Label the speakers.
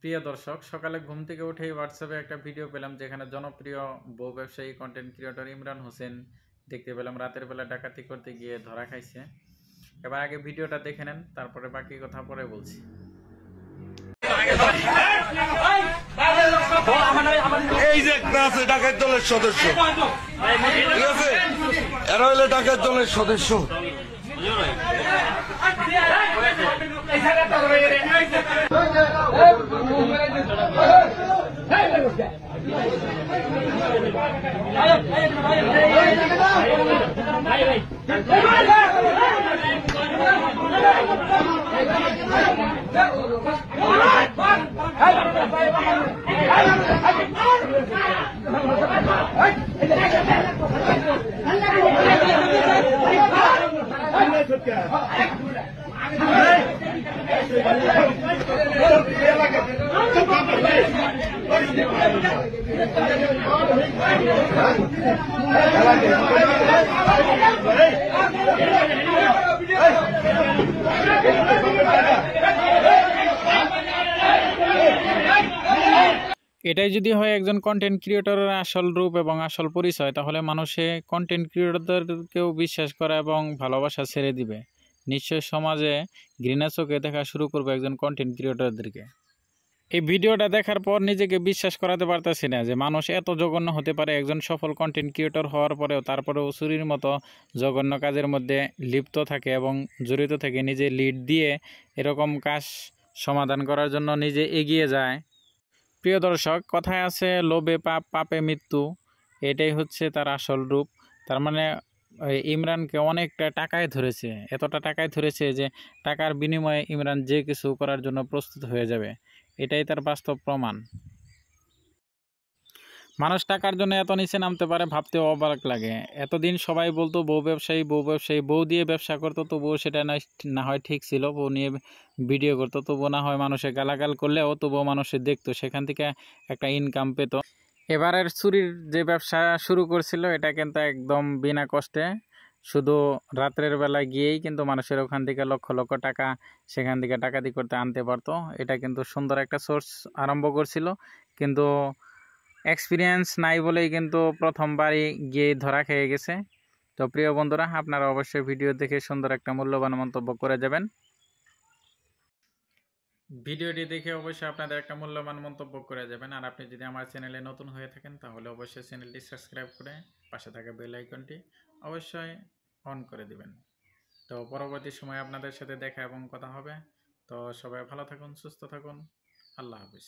Speaker 1: প্রিয় দর্শক, সকালে ঘুম থেকে উঠেই হোয়াটসঅ্যাপে একটা ভিডিও পেলাম যেখানে জনপ্রিয় বউ ব্যবসায়ী কন্টেন্ট ক্রিয়েটর ইমরান হোসেন দেখতে পেলাম রাতের বেলা ডাকাতি করতে গিয়ে ধরা খাইছে। এবার আগে ভিডিওটা দেখে নেন, তারপরে বাকি কথা পরে বলছি।
Speaker 2: এই যে একটা আছে ডাকাত দলের সদস্য, ঠিক আছে, এরা হইলে ডাকাত দলের সদস্য।
Speaker 1: এটাই যদি হয় একজন কন্টেন্ট ক্রিয়েটরের আসল রূপ এবং আসল পরিচয়, তাহলে মানুষে কন্টেন্ট ক্রিয়েটরদেরকেও বিশ্বাস করা এবং ভালোবাসা ছেড়ে দিবে। নিশ্চয় সমাজে ঘৃণা চোখে দেখা শুরু করবে একজন কন্টেন্ট ক্রিয়েটরদেরকে। এই ভিডিওটা দেখার পর নিজেকে বিশ্বাস করাতে পারতেছি না যে মানুষ এত জঘন্য হতে পারে। একজন সফল কন্টেন্ট ক্রিয়েটর হওয়ার তারপরেও চুরির মতো জঘন্য কাজের মধ্যে লিপ্ত থাকে এবং জড়িত থেকে নিজে লিড দিয়ে এরকম কাজ সমাধান করার জন্য নিজে এগিয়ে যায়। প্রিয় দর্শক, কথায় আছে লোভে পাপ, পাপে মৃত্যু। এটাই হচ্ছে তার আসল রূপ। তার মানে ইমরানকে অনেকটা টাকায় ধরেছে, এতটা টাকায় ধরেছে যে টাকার বিনিময়ে ইমরান যে কিছু করার জন্য প্রস্তুত হয়ে যাবে। এটাই তার বাস্তব প্রমাণ। মানুষ টাকার জন্য এত নিচে নামতে পারে ভাবতেও অবাক লাগে। এতদিন সবাই বলতো বউ ব্যবসায়ী, বউ ব্যবসায়ী, বউ দিয়ে ব্যবসা করতো, তবুও সেটা না হয় ঠিক ছিল। বউ নিয়ে ভিডিও করতো, তবুও না হয় মানুষে গালাগাল করলেও তবুও মানুষে দেখতো, সেখান থেকে একটা ইনকাম পেত। এবারের চুরির যে ব্যবসা শুরু করছিল, এটা কিন্তু একদম বিনা কষ্টে, শুধু রাত্রের বেলায় গিয়েই কিন্তু মানুষের ওখান থেকে লক্ষ লক্ষ টাকা সেখান থেকে ডাকাতি করতে আনতে পারতো। এটা কিন্তু সুন্দর একটা সোর্স আরম্ভ করছিল, কিন্তু এক্সপিরিয়েন্স নাই বলেই কিন্তু প্রথমবারই গিয়ে ধরা খেয়ে গেছে। তো প্রিয় বন্ধুরা, আপনারা অবশ্যই ভিডিও দেখে সুন্দর একটা মূল্যবান মন্তব্য করে যাবেন। ভিডিওটি দেখে অবশ্যই আপনাদের একটা মূল্যবান মন্তব্য করে যাবেন। আর আপনি যদি আমার চ্যানেলে নতুন হয়ে থাকেন, তাহলে অবশ্যই চ্যানেলটি সাবস্ক্রাইব করে পাশে থাকা বেল আইকনটি অবশ্যই অন করে দিবেন। তো পরবর্তী সময় আপনাদের সাথে দেখা এবং কথা হবে। তো সবাই ভালো থাকুন, সুস্থ থাকুন। আল্লাহ হাফিজ।